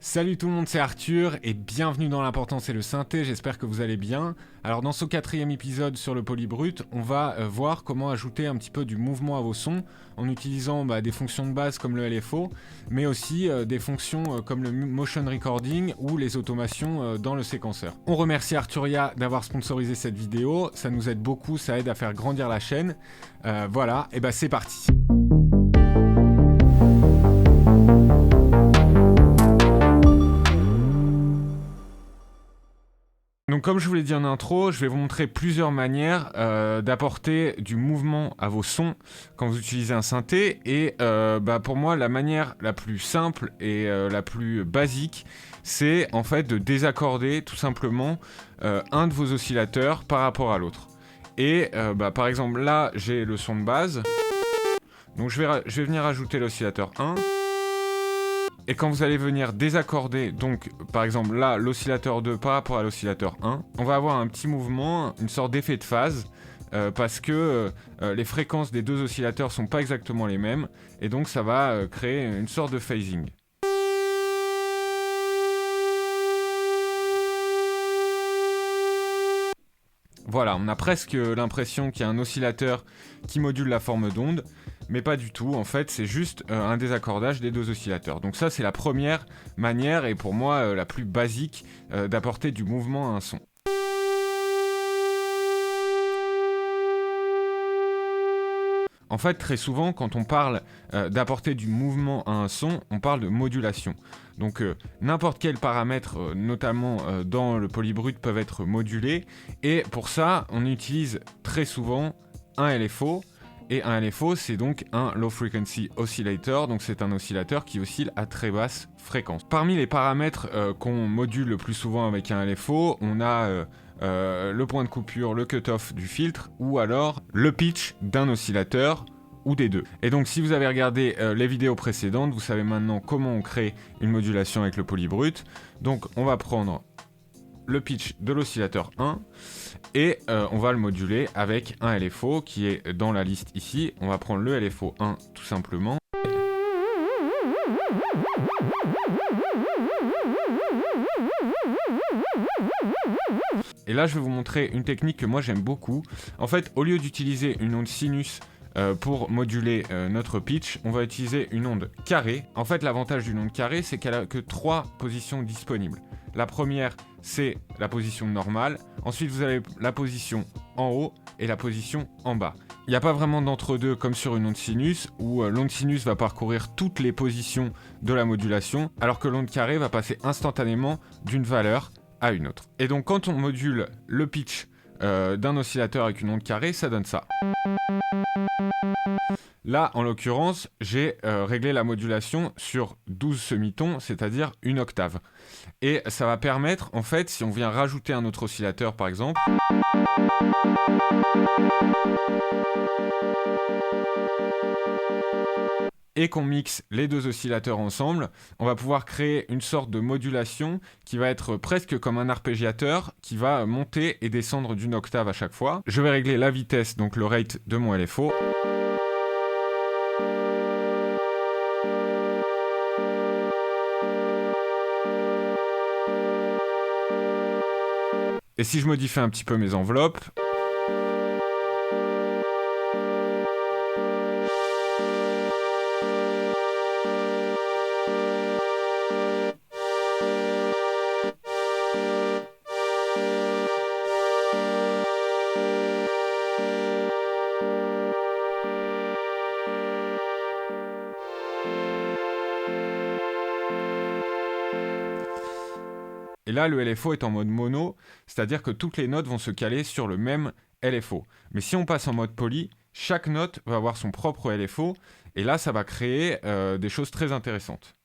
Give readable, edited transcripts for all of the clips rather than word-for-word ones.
Salut tout le monde, c'est Arthur et bienvenue dans l'importance et le synthé, j'espère que vous allez bien. Alors dans ce 4e épisode sur le polybrut, on va voir comment ajouter un petit peu du mouvement à vos sons en utilisant des fonctions de base comme le LFO, mais aussi des fonctions comme le motion recording ou les automations dans le séquenceur. On remercie Arturia d'avoir sponsorisé cette vidéo, ça nous aide beaucoup, ça aide à faire grandir la chaîne. Voilà, et c'est parti. Donc comme je vous l'ai dit en intro, je vais vous montrer plusieurs manières d'apporter du mouvement à vos sons quand vous utilisez un synthé. Et pour moi, la manière la plus simple et la plus basique, c'est en fait de désaccorder tout simplement un de vos oscillateurs par rapport à l'autre. Et par exemple là, j'ai le son de base. Donc je vais venir ajouter l'oscillateur 1. Et quand vous allez venir désaccorder, donc par exemple là, l'oscillateur 2 par rapport à l'oscillateur 1, on va avoir un petit mouvement, une sorte d'effet de phase, parce que les fréquences des deux oscillateurs sont pas exactement les mêmes, et donc ça va créer une sorte de phasing. Voilà, on a presque l'impression qu'il y a un oscillateur qui module la forme d'onde, mais pas du tout, en fait c'est juste un désaccordage des deux oscillateurs. Donc ça c'est la première manière, et pour moi la plus basique, d'apporter du mouvement à un son. En fait, très souvent, quand on parle d'apporter du mouvement à un son, on parle de modulation. Donc, n'importe quel paramètre, notamment dans le polybrut, peuvent être modulés. Et pour ça, on utilise très souvent un LFO. Et un LFO, c'est donc un Low Frequency Oscillator. Donc, c'est un oscillateur qui oscille à très basse fréquence. Parmi les paramètres qu'on module le plus souvent avec un LFO, on a le point de coupure, le cutoff du filtre, ou alors le pitch d'un oscillateur, ou des deux. Et donc si vous avez regardé les vidéos précédentes, vous savez maintenant comment on crée une modulation avec le polybrut. Donc on va prendre le pitch de l'oscillateur 1 et on va le moduler avec un LFO qui est dans la liste ici. On va prendre le LFO 1 tout simplement. Et là, je vais vous montrer une technique que moi j'aime beaucoup. En fait, au lieu d'utiliser une onde sinus pour moduler notre pitch, on va utiliser une onde carrée. En fait, l'avantage d'une onde carrée, c'est qu'elle a que 3 positions disponibles. La première, c'est la position normale. Ensuite, vous avez la position en haut et la position en bas. Il n'y a pas vraiment d'entre-deux comme sur une onde sinus, où l'onde sinus va parcourir toutes les positions de la modulation, alors que l'onde carrée va passer instantanément d'une valeur à une autre. Et donc quand on module le pitch d'un oscillateur avec une onde carrée, ça donne ça. Là, en l'occurrence, j'ai réglé la modulation sur 12 semitons, c'est-à-dire une octave. Et ça va permettre, en fait, si on vient rajouter un autre oscillateur, par exemple, et qu'on mixe les deux oscillateurs ensemble, on va pouvoir créer une sorte de modulation qui va être presque comme un arpégiateur qui va monter et descendre d'une octave à chaque fois. Je vais régler la vitesse, donc le rate de mon LFO. Et si je modifie un petit peu mes enveloppes, et là, le LFO est en mode mono, c'est-à-dire que toutes les notes vont se caler sur le même LFO. Mais si on passe en mode poly, chaque note va avoir son propre LFO, et là, ça va créer des choses très intéressantes.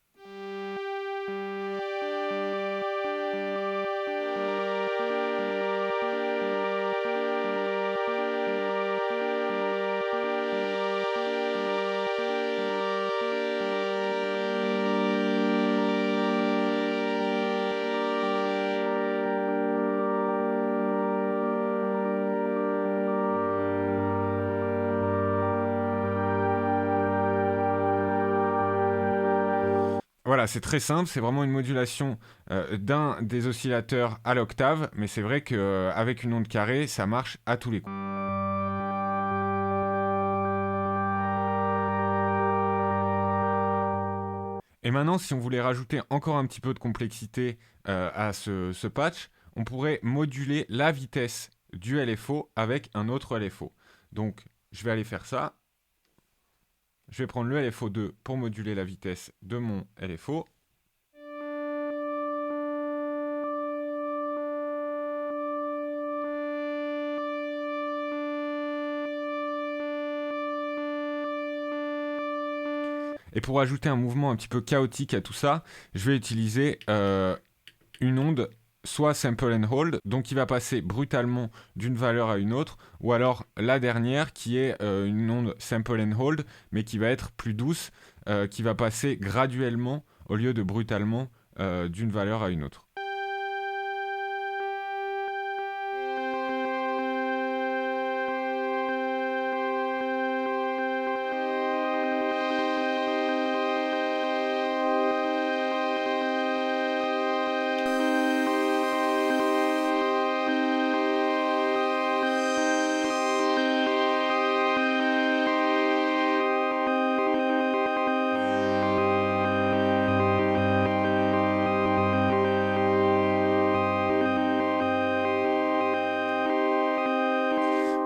Voilà, c'est très simple, c'est vraiment une modulation d'un des oscillateurs à l'octave, mais c'est vrai qu'avec une onde carrée, ça marche à tous les coups. Et maintenant, si on voulait rajouter encore un petit peu de complexité à ce patch, on pourrait moduler la vitesse du LFO avec un autre LFO. Donc, je vais aller faire ça. Je vais prendre le LFO2 pour moduler la vitesse de mon LFO. Et pour ajouter un mouvement un petit peu chaotique à tout ça, je vais utiliser une onde soit sample and hold, donc qui va passer brutalement d'une valeur à une autre, ou alors la dernière qui est une onde sample and hold, mais qui va être plus douce, qui va passer graduellement au lieu de brutalement d'une valeur à une autre.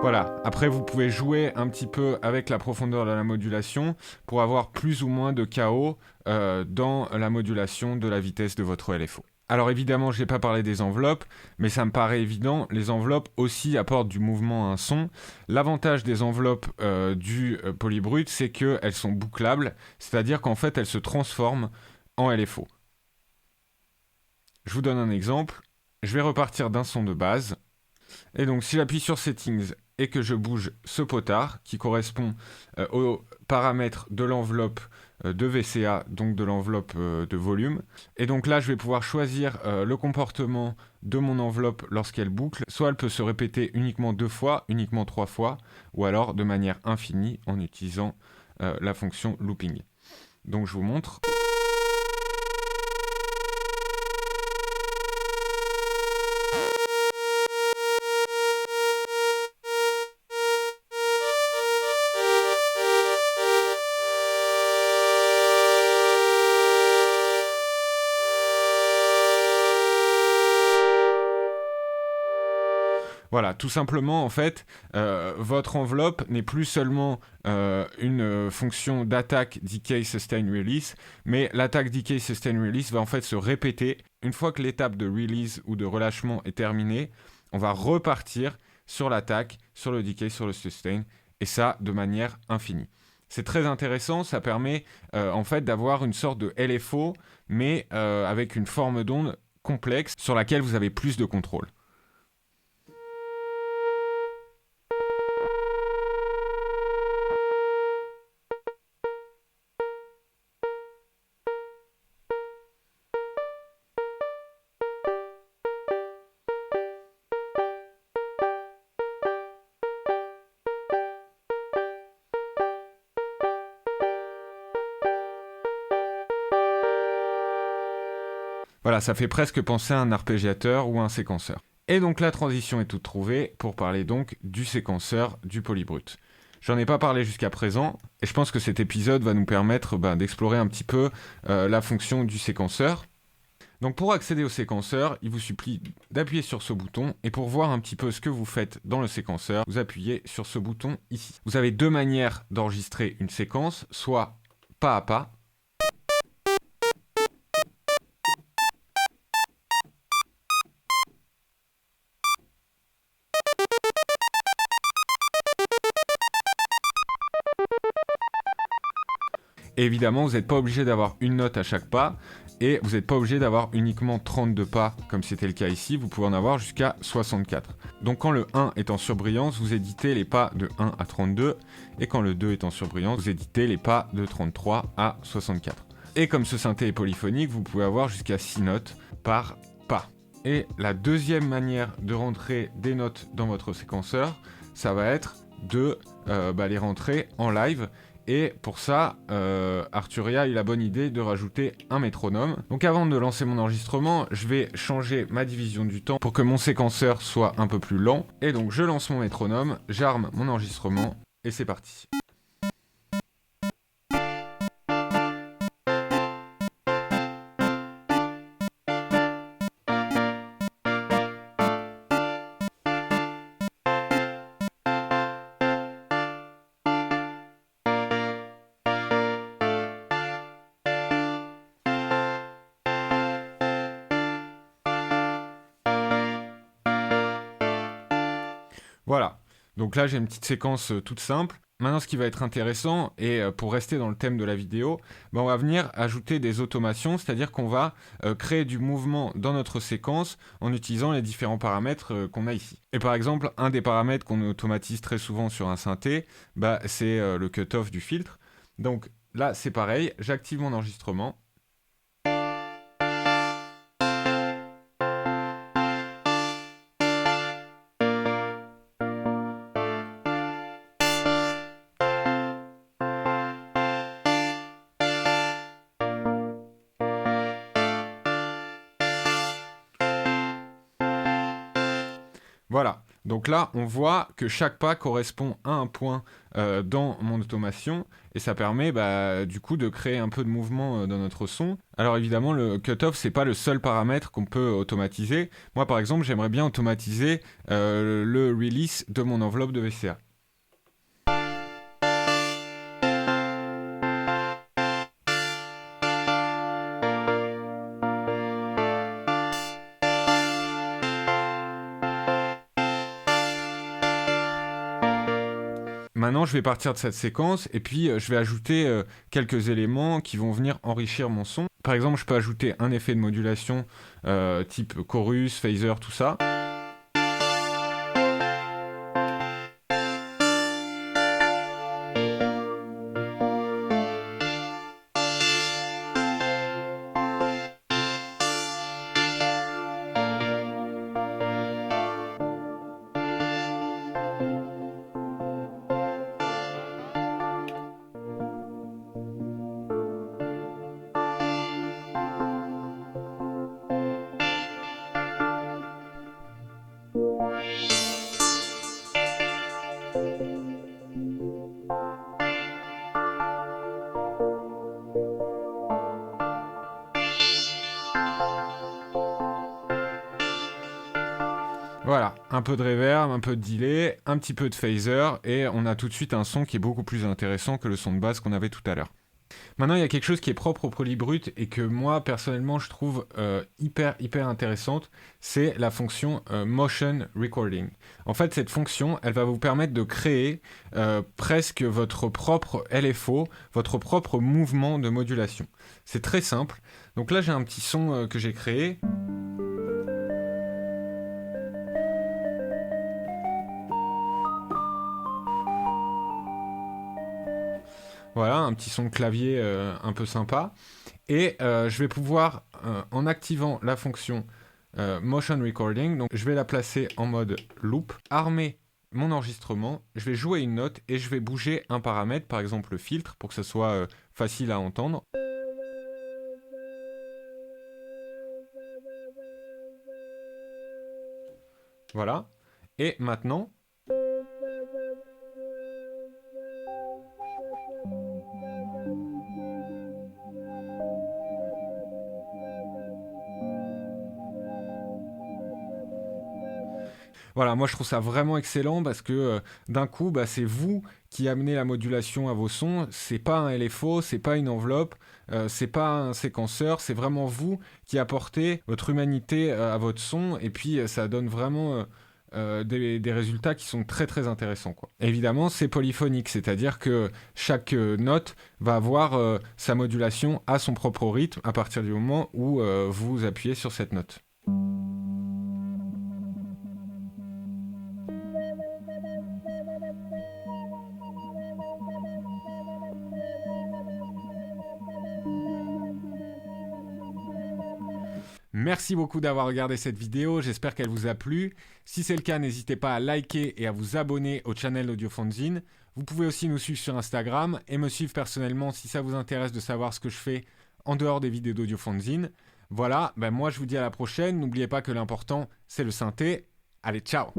Voilà, après vous pouvez jouer un petit peu avec la profondeur de la modulation pour avoir plus ou moins de chaos dans la modulation de la vitesse de votre LFO. Alors évidemment, je n'ai pas parlé des enveloppes, mais ça me paraît évident, les enveloppes aussi apportent du mouvement à un son. L'avantage des enveloppes du polybrut, c'est qu'elles sont bouclables, c'est-à-dire qu'en fait, elles se transforment en LFO. Je vous donne un exemple, je vais repartir d'un son de base, et donc si j'appuie sur Settings et que je bouge ce potard qui correspond aux paramètres de l'enveloppe de VCA, donc de l'enveloppe de volume. Et donc là, je vais pouvoir choisir le comportement de mon enveloppe lorsqu'elle boucle. Soit elle peut se répéter uniquement 2 fois, uniquement 3 fois, ou alors de manière infinie en utilisant la fonction looping. Donc je vous montre. Voilà, tout simplement, en fait, votre enveloppe n'est plus seulement une fonction d'attaque, decay, sustain, release, mais l'attaque, decay, sustain, release va en fait se répéter. Une fois que l'étape de release ou de relâchement est terminée, on va repartir sur l'attaque, sur le decay, sur le sustain, et ça de manière infinie. C'est très intéressant, ça permet en fait d'avoir une sorte de LFO, mais avec une forme d'onde complexe sur laquelle vous avez plus de contrôle. Voilà, ça fait presque penser à un arpégiateur ou un séquenceur. Et donc la transition est toute trouvée pour parler donc du séquenceur du polybrut. J'en ai pas parlé jusqu'à présent, et je pense que cet épisode va nous permettre d'explorer un petit peu la fonction du séquenceur. Donc pour accéder au séquenceur, il vous supplie d'appuyer sur ce bouton, et pour voir un petit peu ce que vous faites dans le séquenceur, vous appuyez sur ce bouton ici. Vous avez deux manières d'enregistrer une séquence, soit pas à pas, et évidemment, vous n'êtes pas obligé d'avoir une note à chaque pas, et vous n'êtes pas obligé d'avoir uniquement 32 pas, comme c'était le cas ici, vous pouvez en avoir jusqu'à 64. Donc quand le 1 est en surbrillance, vous éditez les pas de 1 à 32, et quand le 2 est en surbrillance, vous éditez les pas de 33 à 64. Et comme ce synthé est polyphonique, vous pouvez avoir jusqu'à 6 notes par pas. Et la deuxième manière de rentrer des notes dans votre séquenceur, ça va être de les rentrer en live. Et pour ça, Arturia a eu la bonne idée de rajouter un métronome. Donc avant de lancer mon enregistrement, je vais changer ma division du temps pour que mon séquenceur soit un peu plus lent. Et donc je lance mon métronome, j'arme mon enregistrement et c'est parti. Voilà, donc là j'ai une petite séquence toute simple. Maintenant ce qui va être intéressant, et pour rester dans le thème de la vidéo, on va venir ajouter des automations, c'est-à-dire qu'on va créer du mouvement dans notre séquence en utilisant les différents paramètres qu'on a ici. Et par exemple, un des paramètres qu'on automatise très souvent sur un synthé, c'est le cutoff du filtre. Donc là c'est pareil, j'active mon enregistrement. Voilà, donc là on voit que chaque pas correspond à un point dans mon automation et ça permet du coup de créer un peu de mouvement dans notre son. Alors évidemment le cutoff c'est pas le seul paramètre qu'on peut automatiser. Moi par exemple j'aimerais bien automatiser le release de mon enveloppe de VCA. Maintenant, je vais partir de cette séquence et puis je vais ajouter quelques éléments qui vont venir enrichir mon son. Par exemple, je peux ajouter un effet de modulation type chorus, phaser, tout ça. Voilà, un peu de reverb, un peu de delay, un petit peu de phaser, et on a tout de suite un son qui est beaucoup plus intéressant que le son de base qu'on avait tout à l'heure. Maintenant, il y a quelque chose qui est propre au Polybrut et que moi, personnellement, je trouve hyper intéressante, c'est la fonction Motion Recording. En fait, cette fonction, elle va vous permettre de créer presque votre propre LFO, votre propre mouvement de modulation. C'est très simple. Donc là, j'ai un petit son que j'ai créé. Voilà, un petit son de clavier un peu sympa. Et je vais pouvoir, en activant la fonction Motion Recording, donc je vais la placer en mode loop, armer mon enregistrement, je vais jouer une note et je vais bouger un paramètre, par exemple le filtre, pour que ce soit facile à entendre. Voilà. Et maintenant, voilà, moi je trouve ça vraiment excellent parce que d'un coup, c'est vous qui amenez la modulation à vos sons. C'est pas un LFO, c'est pas une enveloppe, c'est pas un séquenceur, c'est vraiment vous qui apportez votre humanité à votre son et puis ça donne vraiment des résultats qui sont très intéressants, quoi. Évidemment, c'est polyphonique, c'est-à-dire que chaque note va avoir sa modulation à son propre rythme à partir du moment où vous appuyez sur cette note. Merci beaucoup d'avoir regardé cette vidéo, j'espère qu'elle vous a plu. Si c'est le cas, n'hésitez pas à liker et à vous abonner au channel Audiophonezine. Vous pouvez aussi nous suivre sur Instagram et me suivre personnellement si ça vous intéresse de savoir ce que je fais en dehors des vidéos d'Audiophonezine. Voilà, moi je vous dis à la prochaine. N'oubliez pas que l'important, c'est le synthé. Allez, ciao!